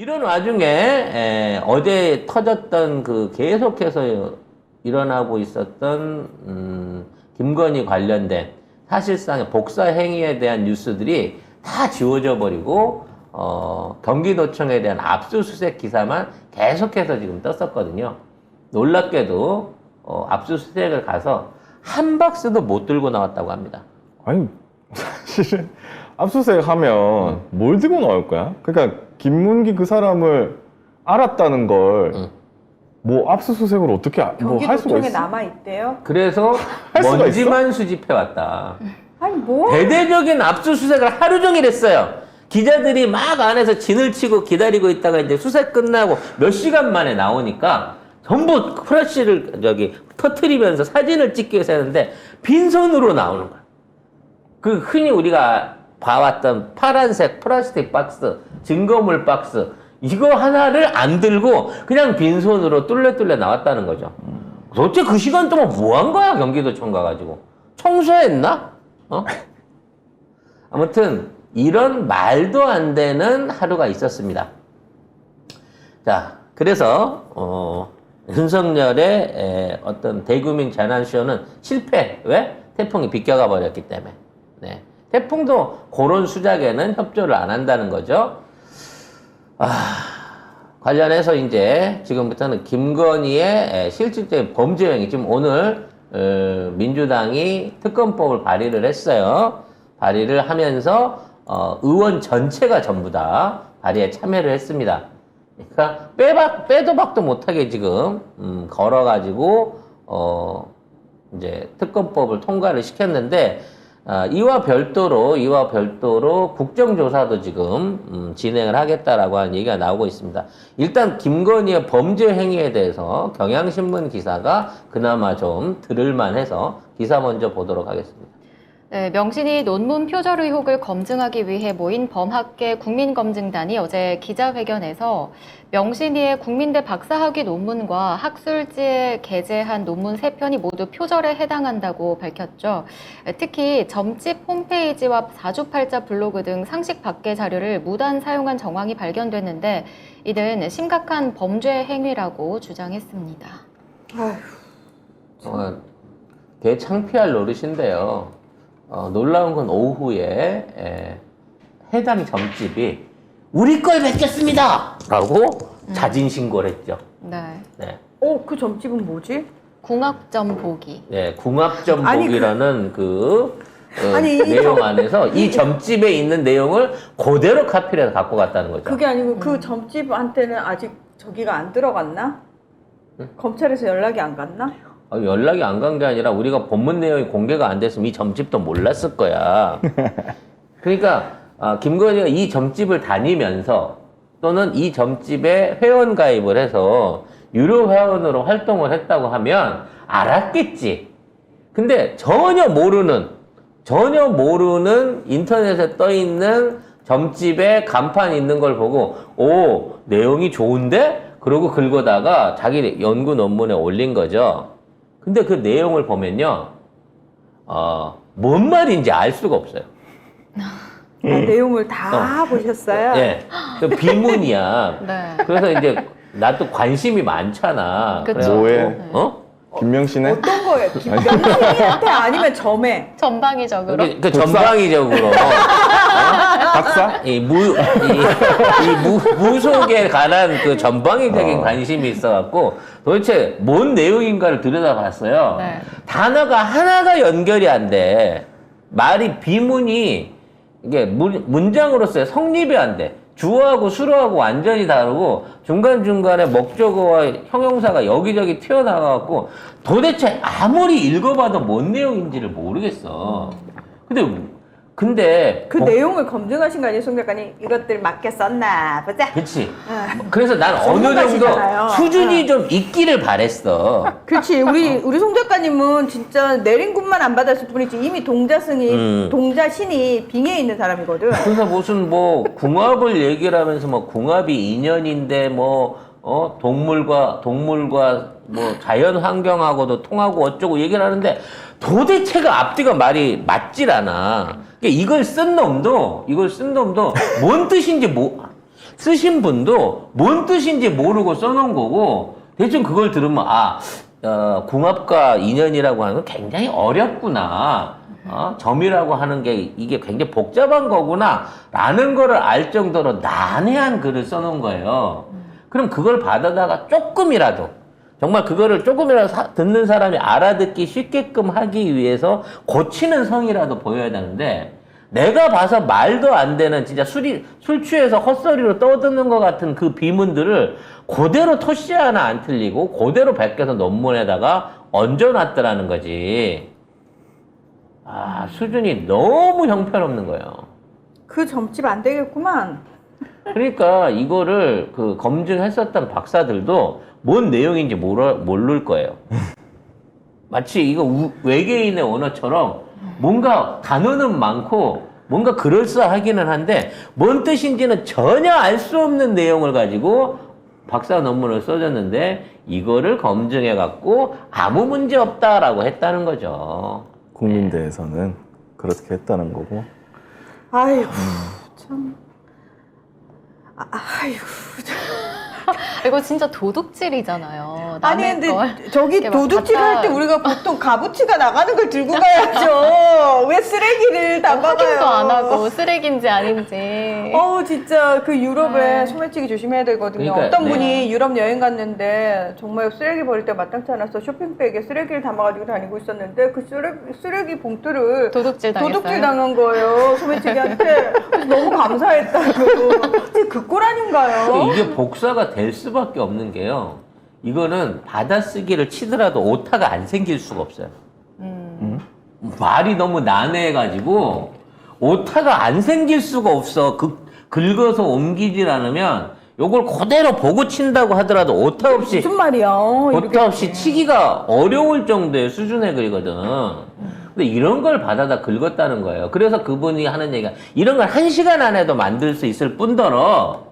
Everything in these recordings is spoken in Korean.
이런 와중에 어제 터졌던 그 계속해서 일어나고 있었던 김건희 관련된 사실상의 복사 행위에 대한 뉴스들이 다 지워져 버리고 경기도청에 대한 압수수색 기사만 계속해서 지금 떴었거든요. 놀랍게도 압수수색을 가서 한 박스도 못 들고 나왔다고 합니다. 아니 사실은 압수수색 하면 뭘 들고 나올 거야? 그러니까 김문기 그 사람을 알았다는 걸 뭐 압수수색을 어떻게 뭐 할 수가 경기도청에 있어? 남아 있대요. 그래서 할 수가 먼지만 수집해 왔다. 아니 뭐? 대대적인 압수수색을 하루 종일 했어요. 기자들이 막 안에서 진을 치고 기다리고 있다가 이제 수색 끝나고 몇 시간 만에 나오니까 전부 프레시를 터트리면서 사진을 찍기 위해서 했는데 빈손으로 나오는 거야. 그 흔히 우리가 봐왔던 파란색 플라스틱 박스, 증거물 박스 이거 하나를 안 들고 그냥 빈손으로 뚫레뚫레 나왔다는 거죠. 도대체 그 시간 동안 뭐 한 거야 경기도청 가가지고? 청소했나? 아무튼 이런 말도 안 되는 하루가 있었습니다. 자, 그래서 윤석열의 어떤 대국민 재난쇼는 실패. 왜? 태풍이 비껴가 버렸기 때문에. 네. 태풍도 그런 수작에는 협조를 안 한다는 거죠. 관련해서 이제 지금부터는 김건희의 실질적인 범죄 행위, 지금 오늘 민주당이 특검법을 발의를 했어요. 발의를 하면서 의원 전체가 전부 다 발의에 참여를 했습니다. 그러니까 빼도 박도 못하게 지금 걸어가지고 이제 특검법을 통과를 시켰는데 이와 별도로 국정조사도 지금 진행을 하겠다라고 하는 얘기가 나오고 있습니다. 일단 김건희의 범죄 행위에 대해서 경향신문 기사가 그나마 좀 들을만해서 기사 먼저 보도록 하겠습니다. 네, 명신이 논문 표절 의혹을 검증하기 위해 모인 범학계 국민검증단이 어제 기자회견에서 명신이의 국민대 박사학위 논문과 학술지에 게재한 논문 3편이 모두 표절에 해당한다고 밝혔죠. 특히 점집 홈페이지와 사주팔자 블로그 등 상식 밖의 자료를 무단 사용한 정황이 발견됐는데 이는 심각한 범죄 행위라고 주장했습니다. 개 창피할 노릇인데요. 놀라운 건 오후에 해당 점집이 우리 걸 뺏겼습니다! 라고 자진 신고를 했죠. 네. 네. 그 점집은 뭐지? 궁합점 보기. 네, 궁합점 아니, 보기라는 아니, 내용 안에서 이 점집에 있는 내용을 그대로 카피를 해서 갖고 갔다는 거죠. 그게 아니고 그 점집한테는 아직 저기가 안 들어갔나? 검찰에서 연락이 안 갔나? 연락이 안 간 게 아니라 우리가 본문 내용이 공개가 안 됐으면 이 점집도 몰랐을 거야. 그러니까 김건희가 이 점집을 다니면서 또는 이 점집에 회원 가입을 해서 유료 회원으로 활동을 했다고 하면 알았겠지. 근데 전혀 모르는 인터넷에 떠 있는 점집에 간판 있는 걸 보고 내용이 좋은데? 그러고 긁어다가 자기 연구 논문에 올린 거죠. 근데 그 내용을 보면요, 뭔 말인지 알 수가 없어요. 내용을 다 보셨어요? 예. 그 비문이야. 네. 그래서 이제 나도 관심이 많잖아. 그쵸. 뭐에? 김명신의? 어떤 거예요? 김명신한테 아니면 점에? 전방위적으로. 그 전방위적으로. 박사? 이 무속에 관한 그 전방위적인 관심이 있어갖고 도대체 뭔 내용인가를 들여다봤어요. 네. 단어가 하나가 연결이 안 돼. 말이 비문이 이게 문장으로서의 성립이 안 돼. 주어하고 수어하고 완전히 다르고 중간중간에 목적어와 형용사가 여기저기 튀어나와갖고 도대체 아무리 읽어봐도 뭔 내용인지를 모르겠어. 근데 그 내용을 검증하신 거 아니에요, 송 작가님? 이것들 맞게 썼나 보자. 그치. 그래서 난 어느 정도 전문가시잖아요. 수준이 좀 있기를 바랬어. 그렇지. 우리 송 작가님은 진짜 내린 것만 안 받았을 뿐이지 이미 동자신이 빙의해 있는 사람이거든. 그래서 무슨 궁합을 얘기를 하면서 궁합이 인연인데 동물과 자연 환경하고도 통하고 어쩌고 얘기를 하는데 도대체가 앞뒤가 말이 맞질 않아. 그러니까 이걸 쓴 놈도 뭔 뜻인지 쓰신 분도 뭔 뜻인지 모르고 써놓은 거고 대충 그걸 들으면 궁합과 인연이라고 하는 건 굉장히 어렵구나. 점이라고 하는 게 이게 굉장히 복잡한 거구나 라는 거를 알 정도로 난해한 글을 써놓은 거예요. 그럼 그걸 받아다가 조금이라도 정말 그거를 조금이라도 듣는 사람이 알아듣기 쉽게끔 하기 위해서 고치는 성이라도 보여야 되는데 내가 봐서 말도 안 되는 진짜 술 취해서 헛소리로 떠드는 것 같은 그 비문들을 그대로 토시 하나 안 틀리고 그대로 베껴서 논문에다가 얹어놨더라는 거지. 수준이 너무 형편없는 거예요. 그 점집 안 되겠구만. 그러니까 이거를 그 검증했었던 박사들도 뭔 내용인지 모를 거예요. 마치 이거 외계인의 언어처럼 뭔가 단어는 많고 뭔가 그럴싸하기는 한데 뭔 뜻인지는 전혀 알 수 없는 내용을 가지고 박사 논문을 써줬는데 이거를 검증해 갖고 아무 문제 없다라고 했다는 거죠. 국민대에서는 그렇게 했다는 거고. 아이고 참. 아이고. 이거 진짜 도둑질이잖아요. 아니 남의 근데 걸. 저기 이렇게 막 도둑질 할 때 갖다- 우리가 보통 값어치가 나가는 걸 들고 가야죠. 왜 쓰레기를 담아가요? 확인도 안 하고 쓰레기인지 아닌지. 진짜 그 유럽에 네. 소매치기 조심해야 되거든요. 그러니까, 어떤 네. 분이 유럽 여행 갔는데 정말 쓰레기 버릴 때 마땅치 않아서 쇼핑백에 쓰레기를 담아가지고 다니고 있었는데 그 쓰레기 봉투를 도둑질 당했어요. 도둑질 당한 거예요. 소매치기한테. 그래서 너무 감사했다고. 진짜 그 꼴 아닌가요? 이게 복사가 될 수밖에 없는 게요. 이거는 받아쓰기를 치더라도 오타가 안 생길 수가 없어요. 말이 너무 난해해가지고 오타가 안 생길 수가 없어. 긁어서 옮기질 않으면 요걸 그대로 보고 친다고 하더라도 오타 없이 무슨 말이야? 오타 없이 치기가 어려울 정도의 수준의 글이거든. 근데 이런 걸 받아다 긁었다는 거예요. 그래서 그분이 하는 얘기가 이런 걸 1시간 안에도 만들 수 있을 뿐더러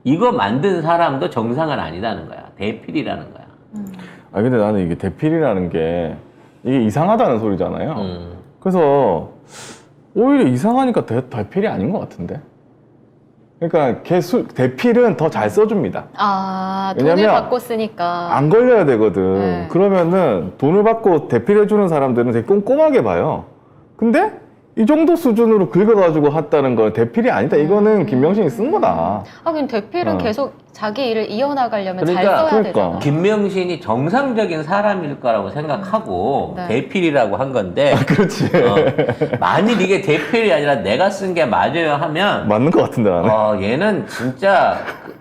이거 만든 사람도 정상은 아니다는 거야. 대필이라는 거야. 근데 나는 이게 대필이라는 게 이게 이상하다는 소리잖아요. 그래서 오히려 이상하니까 대필이 아닌 것 같은데. 그러니까 대필은 더 잘 써줍니다. 돈을 왜냐면 받고 쓰니까. 안 걸려야 되거든. 네. 그러면은 돈을 받고 대필해주는 사람들은 되게 꼼꼼하게 봐요. 근데 이 정도 수준으로 긁어가지고 했다는 건 대필이 아니다. 이거는 김명신이 쓴 거다. 하긴 대필은 어. 계속 자기 일을 이어나가려면 잘 그러니까, 써야 그러니까. 되잖아. 김명신이 정상적인 사람일 거라고 생각하고 네. 대필이라고 한 건데 그렇지. 만일 이게 대필이 아니라 내가 쓴 게 맞아요 하면 맞는 것 같은데 나는. 얘는 진짜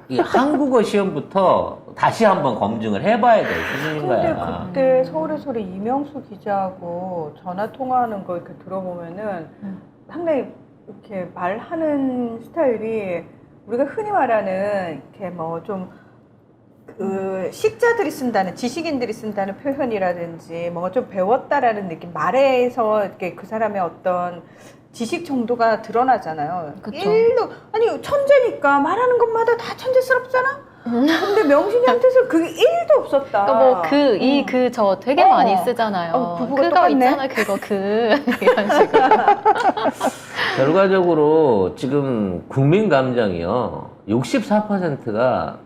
이 한국어 시험부터 다시 한번 검증을 해봐야 될 수준인 근데 거야. 그때 서울에서 이명수 기자하고 전화 통화하는 거 이렇게 들어보면은 상당히 이렇게 말하는 스타일이 우리가 흔히 말하는 이렇게 뭐 좀 그 식자들이 쓴다는 지식인들이 쓴다는 표현이라든지 뭔가 좀 배웠다라는 느낌 말에서 이렇게 그 사람의 어떤 지식 정도가 드러나잖아요. 그쵸. 아니 천재니까 말하는 것마다 다 천재스럽잖아. 근데 명신이한테서 그게 1도 없었다. 그러니까 저 되게 많이 쓰잖아요. 부부가 그거 똑같네. 있잖아, 이런 식으로. 결과적으로 지금 국민 감정이요 64%가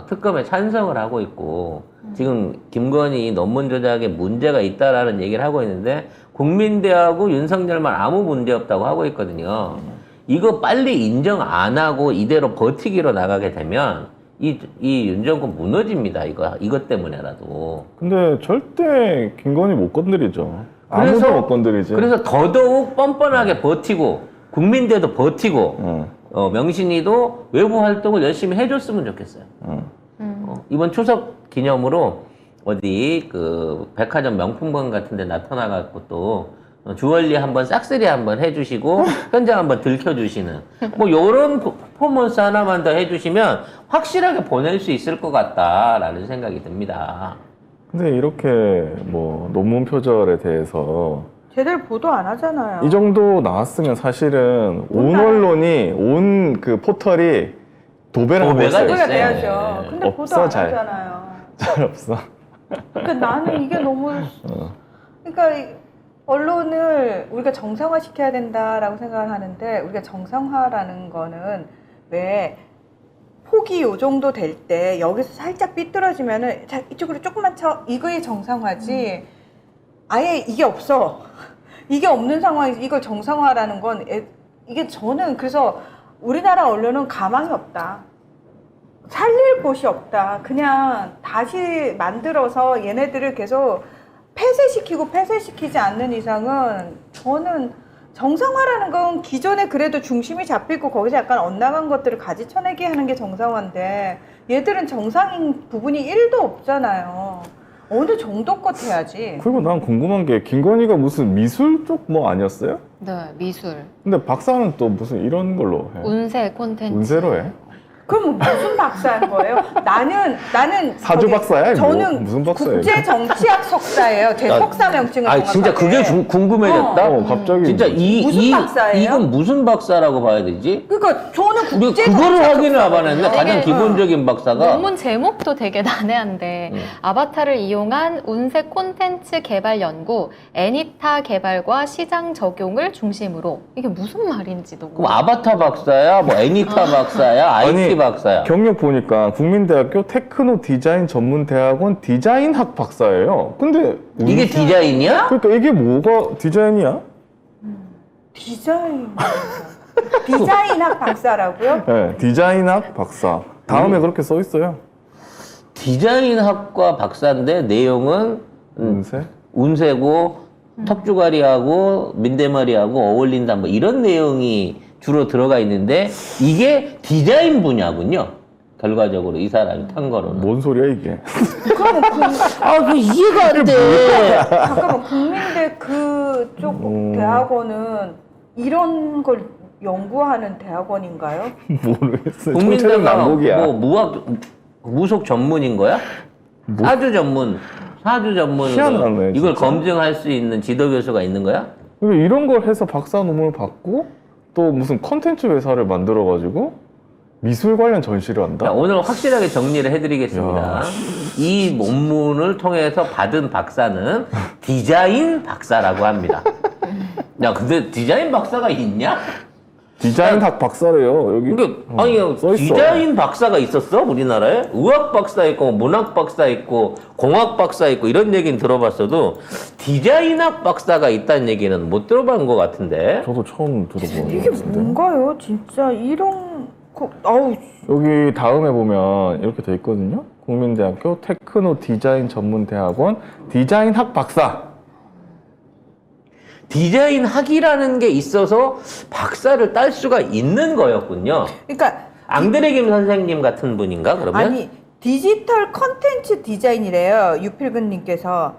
특검에 찬성을 하고 있고 지금 김건희 논문 조작에 문제가 있다라는 얘기를 하고 있는데 국민대하고 윤석열만 아무 문제 없다고 하고 있거든요. 이거 빨리 인정 안 하고 이대로 버티기로 나가게 되면 이 윤정권 무너집니다. 이것 때문에라도. 근데 절대 김건희 못 건드리죠. 아무도 못 건드리지. 그래서 더더욱 뻔뻔하게 버티고 국민대도 버티고 명신이도 외부 활동을 열심히 해줬으면 좋겠어요. 이번 추석 기념으로 어디 그 백화점 명품관 같은데 나타나갖고 또 주얼리 한번 싹쓸이 한번 해주시고 현장 한번 들켜주시는 뭐 요런 퍼포먼스 하나만 더 해주시면 확실하게 보낼 수 있을 것 같다라는 생각이 듭니다. 근데 이렇게 뭐 논문 표절에 대해서 제대로 보도 안 하잖아요. 이 정도 나왔으면 사실은 온 언론이 온 그 포털이 도배를 하고 도배가 있어요. 보도가 됐어요. 돼야죠. 네. 근데 보도 없어, 안 잘. 하잖아요. 잘 없어. 그러니까 나는 이게 너무 그러니까 언론을 우리가 정상화시켜야 된다라고 생각을 하는데 우리가 정상화라는 거는 왜 폭이 요 정도 될 때 여기서 살짝 삐뚤어지면은 자, 이쪽으로 조금만 쳐. 이거의 정상화지. 아예 이게 없어. 이게 없는 상황에서 이걸 정상화라는 건 이게 저는 그래서 우리나라 언론은 가망이 없다. 살릴 곳이 없다. 그냥 다시 만들어서 얘네들을 계속 폐쇄시키지 않는 이상은 저는 정상화라는 건 기존에 그래도 중심이 잡히고 거기서 약간 엇나간 것들을 가지쳐내게 하는 게 정상화인데 얘들은 정상인 부분이 1도 없잖아요. 어느 정도껏 해야지. 그리고 난 궁금한 게 김건희가 무슨 미술 쪽 뭐 아니었어요? 네, 미술, 근데 박사는 또 무슨 이런 걸로 해. 운세 콘텐츠. 운세로 해? 그럼 무슨 박사인 거예요? 나는 사주 저기, 박사야? 저는 무슨 박사예요? 국제 정치학 석사예요. 제 석사 명칭을 아 진짜 그게 궁금해졌다. 갑자기 진짜 무슨 박사예요? 이건 무슨 박사라고 봐야 되지? 그러니까 저는 우리가 국제 그거를 정치학 확인을 안 하는데 석사거든요. 가장 되게, 기본적인 박사가 논문 제목도 되게 난해한데 아바타를 이용한 운세 콘텐츠 개발 연구, 애니타 개발과 시장 적용을 중심으로. 이게 무슨 말인지도 그럼 아바타 박사야, 뭐 애니타 박사야, IT 박사야. 경력 보니까 국민대학교 테크노 디자인 전문대학원 디자인학 박사예요. 근데 이게 디자인이야? 그러니까 이게 뭐가 디자인이야? 디자인학 박사라고요? 네, 디자인학 박사. 다음에 그렇게 써 있어요. 디자인학과 박사인데 내용은 운세? 운세고 턱주가리하고 민대머리하고 어울린다 뭐 이런 내용이 주로 들어가 있는데 이게 디자인 분야군요. 결과적으로 이 사람이 탄 거로는. 뭔 소리야 이게? 그럼 그 이해가 안 돼. 잠깐만 국민대 그쪽 대학원은 이런 걸 연구하는 대학원인가요? 모르겠어요. 정체적 국민대가 난국이야. 뭐 무속 전문인 거야? 사주 전문 희한하네, 이걸 진짜. 검증할 수 있는 지도 교수가 있는 거야? 그러니까 이런 걸 해서 박사 논문을 받고 또 무슨 컨텐츠 회사를 만들어가지고 미술 관련 전시를 자, 한다? 오늘 확실하게 정리를 해드리겠습니다. 야. 이 논문을 통해서 받은 박사는 디자인 박사라고 합니다. 야, 근데 디자인 박사가 있냐? 디자인학 박사래요. 여기 이게 아니 써 있어. 디자인 박사가 있었어 우리나라에? 의학 박사 있고 문학 박사 있고 공학 박사 있고 이런 얘기는 들어봤어도 디자인학 박사가 있다는 얘기는 못 들어본 것 같은데. 저도 처음 들어보는 이게 것 같은데. 뭔가요? 진짜 이런 아우 여기 다음에 보면 이렇게 돼 있거든요. 국민대학교 테크노 디자인 전문대학원 디자인학 박사. 디자인 학이라는 게 있어서 박사를 딸 수가 있는 거였군요. 그러니까 앙드레 김 선생님 같은 분인가 그러면? 아니 디지털 컨텐츠 디자인이래요. 유필근님께서.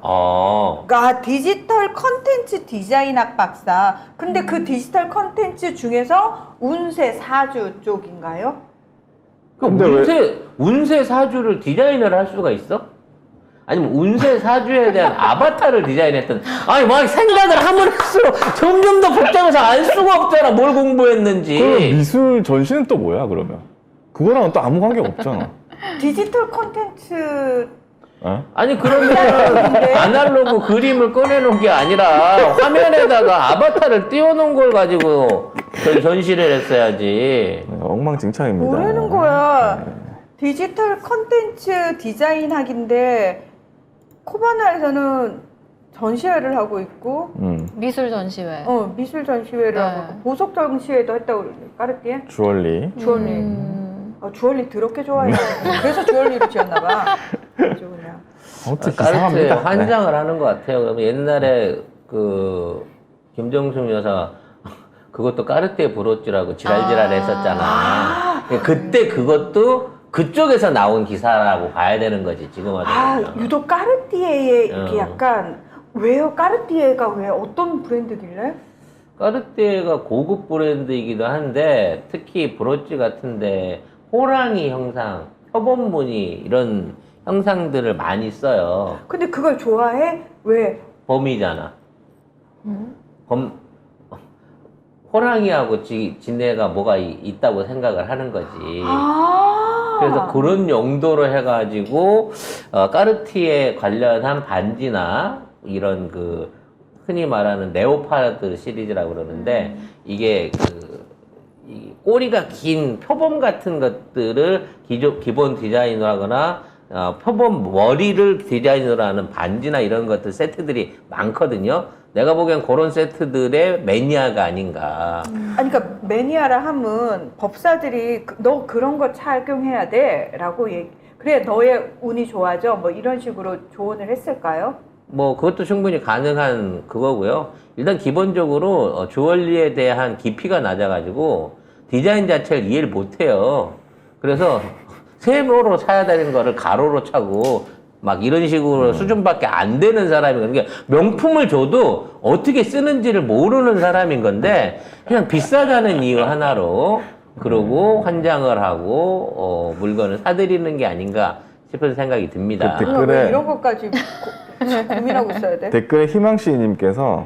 그러니까 디지털 컨텐츠 디자인학 박사. 근데 그 디지털 컨텐츠 중에서 운세 사주 쪽인가요? 그럼 운세 사주를 디자인을 할 수가 있어? 아니면 운세 사주에 대한 아바타를 디자인했던 아니 막 생각을 하면 할수록 점점 더 복잡해서 알 수가 없잖아 뭘 그럼 공부했는지. 미술 전시는 또 뭐야 그러면? 그거랑은 또 아무 관계 없잖아. 디지털 컨텐츠 어? 아니 그러면 아날로그 그림을 꺼내놓은 게 아니라 화면에다가 아바타를 띄워놓은 걸 가지고 전시를 했어야지. 엉망진창입니다. 뭐라는 거야? 디지털 컨텐츠 디자인학인데 코바나에서는 전시회를 하고 있고 미술 전시회. 미술 전시회를 네. 하고 있고 보석 전시회도 했다고 그러는데 까르띠에? 주얼리. 주얼리. 주얼리 더럽게 좋아해요. 그래서 주얼리로 지었나 봐. 아주 그냥. 아무튼 까르트에 이상합니다. 환장을 하는 것 같아요. 그러면 옛날에 그 김정숙 여사 그것도 까르띠에 브로치라고 지랄지랄 했었잖아. 그때 그것도 그쪽에서 나온 기사라고 봐야 되는 거지 지금 와서. 유독 까르띠에에 이렇게 어. 약간 왜요? 까르띠에가 왜 어떤 브랜드길래? 까르띠에가 고급 브랜드이기도 한데 특히 브로치 같은데 호랑이 형상, 표본무늬 이런 형상들을 많이 써요. 근데 그걸 좋아해? 왜? 범이잖아. 호랑이하고 지네가 뭐가 있다고 생각을 하는 거지. 그래서 그런 용도로 해가지고 까르티에 관련한 반지나 이런 그 흔히 말하는 네오파드 시리즈라고 그러는데 이게 그 이 꼬리가 긴 표범 같은 것들을 기본 디자인으로 하거나 표범 머리를 디자인으로 하는 반지나 이런 것들 세트들이 많거든요. 내가 보기엔 그런 세트들의 매니아가 아닌가. 아니, 그러니까 매니아라 하면 법사들이 너 그런 거 착용해야 돼라고 그래 너의 운이 좋아져 뭐 이런 식으로 조언을 했을까요? 뭐 그것도 충분히 가능한 그거고요. 일단 기본적으로 주얼리에 대한 깊이가 낮아가지고 디자인 자체를 이해를 못해요. 그래서 세모로 사야 되는 거를 가로로 차고 막 이런 식으로 수준밖에 안 되는 사람이 그러니까 명품을 줘도 어떻게 쓰는지를 모르는 사람인 건데 그냥 비싸다는 이유 하나로 그러고 환장을 하고 물건을 사들이는 게 아닌가 싶은 생각이 듭니다. 그 왜 댓글에 이런 것까지 고민하고 있어야 돼? 댓글에 희망씨님께서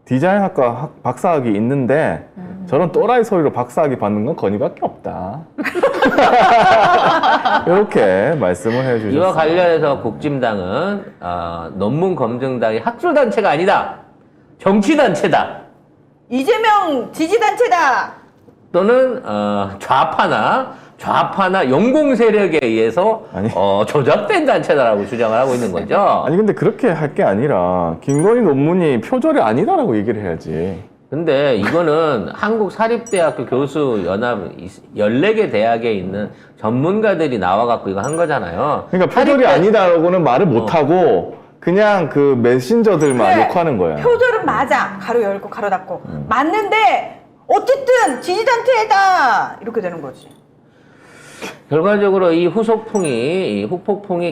디자인학과 박사학위 있는데 저런 또라이 소리로 박사학위 받는 건 건의밖에 없다. 이렇게 말씀을 해주셨습니다. 이와 관련해서 국진당은 논문 검증당이 학술단체가 아니다. 정치단체다. 이재명 지지단체다. 또는 좌파나 용공 세력에 의해서 아니. 조작된 단체다라고 주장을 하고 있는 거죠. 아니 근데 그렇게 할 게 아니라 김건희 논문이 표절이 아니다라고 얘기를 해야지. 근데 이거는 한국사립대학교 교수연합 14개 대학에 있는 전문가들이 나와갖고 이거 한 거잖아요. 그러니까 표절이 아니다라고는 말을 못하고 그냥 그 메신저들만 그래. 욕하는 거야. 표절은 맞아. 가로 열고 가로 닫고. 맞는데 어쨌든 지지단체다. 이렇게 되는 거지. 결과적으로 이 후폭풍이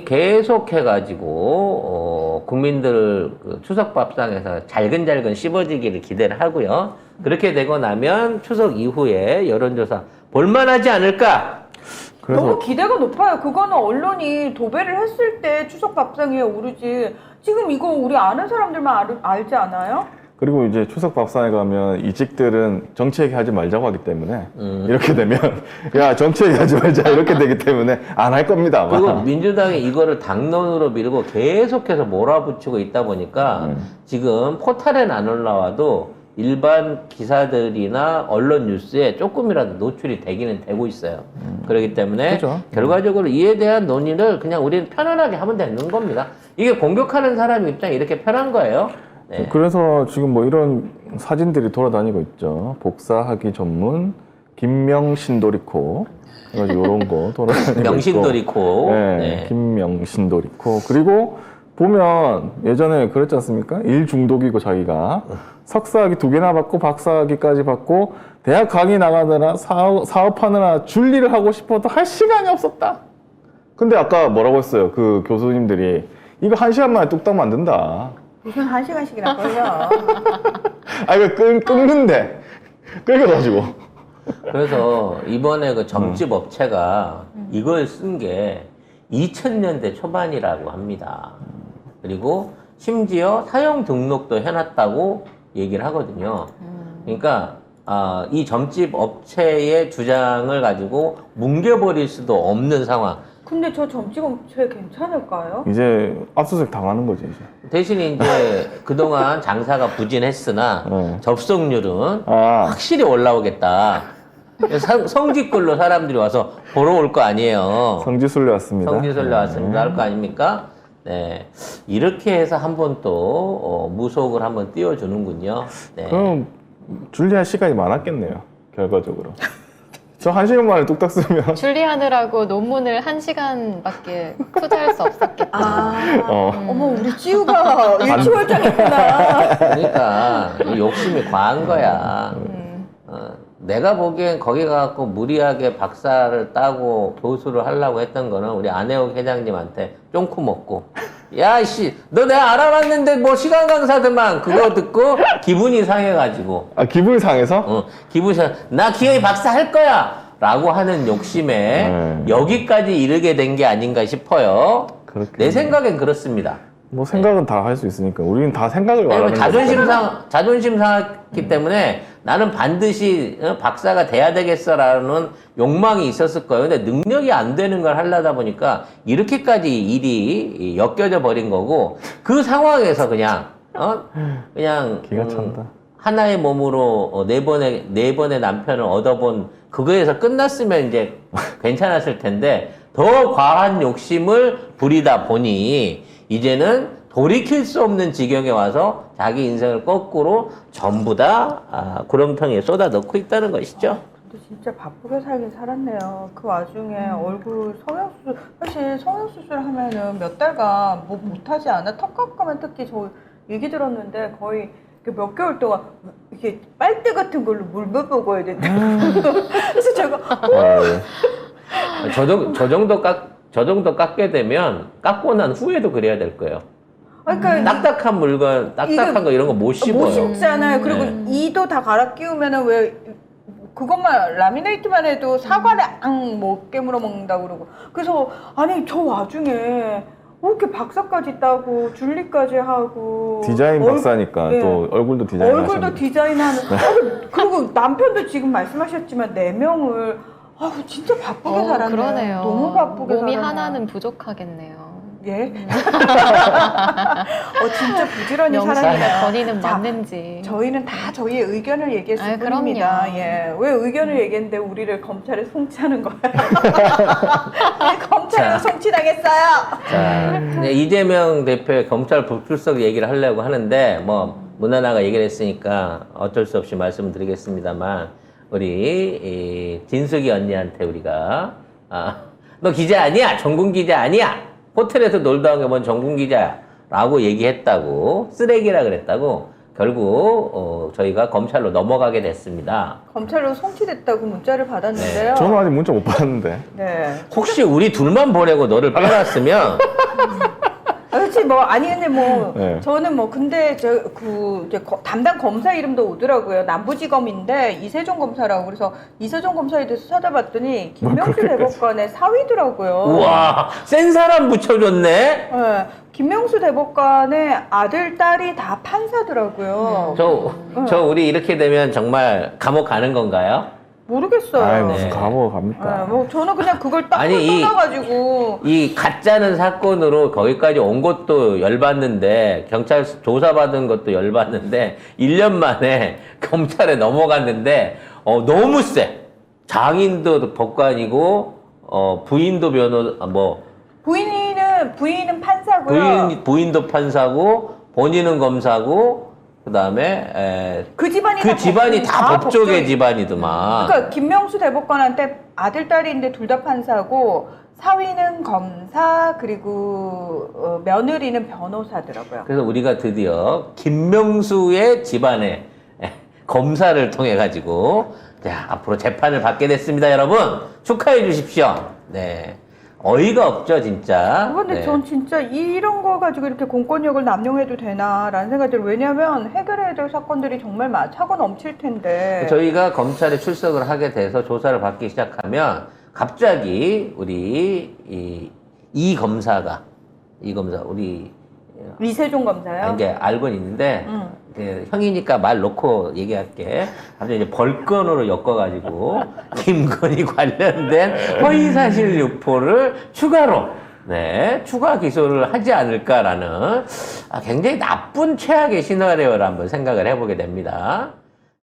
계속해가지고 국민들 추석 밥상에서 잘근잘근 씹어지기를 기대를 하고요. 그렇게 되고 나면 추석 이후에 여론조사 볼만하지 않을까? 그래서 너무 기대가 높아요. 그거는 언론이 도배를 했을 때 추석 밥상 위에 오르지. 지금 이거 우리 아는 사람들만 알지 않아요? 그리고 이제 추석 밥상에 가면 이직들은 정치 얘기하지 말자고 하기 때문에 이렇게 되면 야 정치 얘기하지 말자 이렇게 되기 때문에 안 할 겁니다. 아마. 그리고 민주당이 이거를 당론으로 밀고 계속해서 몰아붙이고 있다 보니까 지금 포탈엔 안 올라와도 일반 기사들이나 언론 뉴스에 조금이라도 노출이 되기는 되고 있어요. 그렇기 때문에 그죠. 결과적으로 이에 대한 논의를 그냥 우리는 편안하게 하면 되는 겁니다. 이게 공격하는 사람 입장이 이렇게 편한 거예요. 네. 그래서 지금 뭐 이런 사진들이 돌아다니고 있죠. 복사하기 전문 김명신도리코 그래가지고 이런 거 돌아다니고 명신도리코. 있고. 네, 네. 김명신도리코. 그리고 보면 예전에 그랬지 않습니까? 일 중독이고 자기가 석사학위 2개나 받고 박사학위까지 받고 대학 강의 나가느라 사업하느라 줄리를 하고 싶어도 할 시간이 없었다. 근데 아까 뭐라고 했어요? 그 교수님들이 이거 1시간 만에 뚝딱 만든다. 무슨 1시간씩이나 걸려. 아, 이거 끊는데. 끌겨가지고. 그래서 이번에 그 점집 업체가 이걸 쓴 게 2000년대 초반이라고 합니다. 그리고 심지어 사용 등록도 해놨다고 얘기를 하거든요. 그러니까 이 점집 업체의 주장을 가지고 뭉개버릴 수도 없는 상황. 근데 저 점집 업체 괜찮을까요? 이제 압수수색 당하는 거지, 이제. 대신에 이제 그동안 장사가 부진했으나 접속률은 확실히 올라오겠다. 성지글로 사람들이 와서 보러 올 거 아니에요. 성지순례 왔습니다. 성지순례 왔습니다. 할 거 아닙니까? 네. 이렇게 해서 한번 또 무속을 한번 띄워주는군요. 네. 그럼 줄리할 시간이 많았겠네요, 결과적으로. 저 1시간 만에 뚝딱 쓰면. 줄리하느라고 논문을 1시간밖에 투자할 수 없었겠다. 어머, 우리 찌우가 일치월장했구나. 그러니까 이 욕심이 과한 거야. 내가 보기엔 거기 가갖고 무리하게 박사를 따고 교수를 하려고 했던 거는 우리 안혜옥 회장님한테 쫑쿠 먹고 야, 씨, 너 내가 알아봤는데 뭐 시간 강사들만 그거 듣고 기분이 상해가지고. 아, 기분이 상해서? 기분이 나 기어이 박사 할 거야! 라고 하는 욕심에 여기까지 이르게 된 게 아닌가 싶어요. 그렇겠네. 내 생각엔 그렇습니다. 뭐 생각은 다 할 수 있으니까. 우리는 다 생각을 말하는 왜냐면 자존심 상했기 때문에 나는 반드시 박사가 돼야 되겠어라는 욕망이 있었을 거예요. 근데 능력이 안 되는 걸 하려다 보니까 이렇게까지 일이 엮여져 버린 거고 그 상황에서 그냥 기가 찬다. 하나의 몸으로 네 번의 남편을 얻어본 그거에서 끝났으면 이제 괜찮았을 텐데 더 과한 욕심을 부리다 보니 이제는 돌이킬 수 없는 지경에 와서 자기 인생을 거꾸로 전부 다 구렁텅이에 쏟아 넣고 있다는 것이죠. 근데 진짜 바쁘게 살긴 살았네요. 그 와중에 얼굴 성형수술, 사실 성형수술 하면은 몇 달간 뭐 못하지 않아? 턱 깎으면 특히 저 얘기 들었는데 거의 몇 개월 동안 이렇게 빨대 같은 걸로 물 먹어야 된다. 그래서 제가 저 정도 깎게 되면 깎고 난 후에도 그래야 될 거예요. 그러니까 딱딱한 물건, 딱딱한 거 이런 거 못 씹어요. 못 심잖아요. 그리고 네. 이도 다 갈아 끼우면은 왜 그것만 라미네이트만 해도 사과를 못 깨물어 먹는다고 그러고. 그래서 아니 저 와중에 왜 이렇게 박사까지 따고 줄리까지 하고 디자인 박사니까 네. 또 얼굴도 디자인 얼굴도 하셨는데. 디자인하는 그리고 남편도 지금 말씀하셨지만 4명을 진짜 바쁘게 살았네요. 그러네요. 너무 바쁘게 몸이 살았네요. 하나는 부족하겠네요. 예? 진짜 부지런히 명신의 살았네요. 권위는 자, 맞는지. 저희는 다 저희의 의견을 얘기했을 아유, 뿐입니다. 그럼요. 예. 왜 의견을 얘기했는데 우리를 검찰에 송치하는 거예요? 우리 검찰에 자. 송치당했어요. 자, 네, 이재명 대표의 검찰 불출석 얘기를 하려고 하는데, 뭐, 문화나가 얘기를 했으니까 어쩔 수 없이 말씀드리겠습니다만, 우리, 진숙이 언니한테 우리가, 너 기자 아니야? 전군 기자 아니야? 호텔에서 놀다 온 게 뭔 전군 기자야? 라고 얘기했다고, 쓰레기라 그랬다고, 결국, 저희가 검찰로 넘어가게 됐습니다. 검찰로 송치됐다고 문자를 받았는데요. 저는 아직 문자 못 받았는데. 네. 혹시 우리 둘만 보내고 너를 빼놨으면, 그렇지 뭐 아니 근데 뭐 네. 저는 뭐 근데 담당 검사 이름도 오더라고요. 남부지검인데 이세종 검사라고. 그래서 이세종 검사에 대해서 찾아봤더니 김명수 그렇게까지. 대법관의 사위더라고요. 우와, 센 사람 붙여줬네? 네, 김명수 대법관의 아들 딸이 다 판사더라고요. 저 우리 이렇게 되면 정말 감옥 가는 건가요? 모르겠어요. 아이, 무슨 네. 감옥 갑니까? 네, 뭐 저는 그냥 그걸 딱 아니, 떠나가지고 이 가짜는 사건으로 거기까지 온 것도 열받는데, 경찰 조사받은 것도 열받는데, 1년 만에 검찰에 넘어갔는데, 너무 세. 장인도 법관이고, 부인도 부인은 판사고요. 부인도 판사고, 본인은 검사고, 그 다음에, 그 집안이 그 집안이 다 법조계 법조계. 집안이더만. 그러니까 김명수 대법관한테 아들 딸인데 둘 다 판사고 사위는 검사 그리고 며느리는 변호사더라고요. 그래서 우리가 드디어 김명수의 집안의 검사를 통해 가지고 자, 앞으로 재판을 받게 됐습니다, 여러분. 축하해 주십시오. 네. 어이가 없죠, 진짜. 그런데 네. 전 진짜 이런 거 가지고 이렇게 공권력을 남용해도 되나라는 생각이 들어요. 왜냐하면 해결해야 될 사건들이 정말 차고 넘칠 텐데. 저희가 검찰에 출석을 하게 돼서 조사를 받기 시작하면 갑자기 우리 이 검사 우리 이세종 검사요? 이제 알고는 있는데 그 형이니까 말 놓고 얘기할게. 갑자기 이제 벌건으로 엮어가지고 김건희 관련된 허위사실 유포를 추가로 추가 기소를 하지 않을까라는 굉장히 나쁜 최악의 시나리오를 한번 생각을 해보게 됩니다.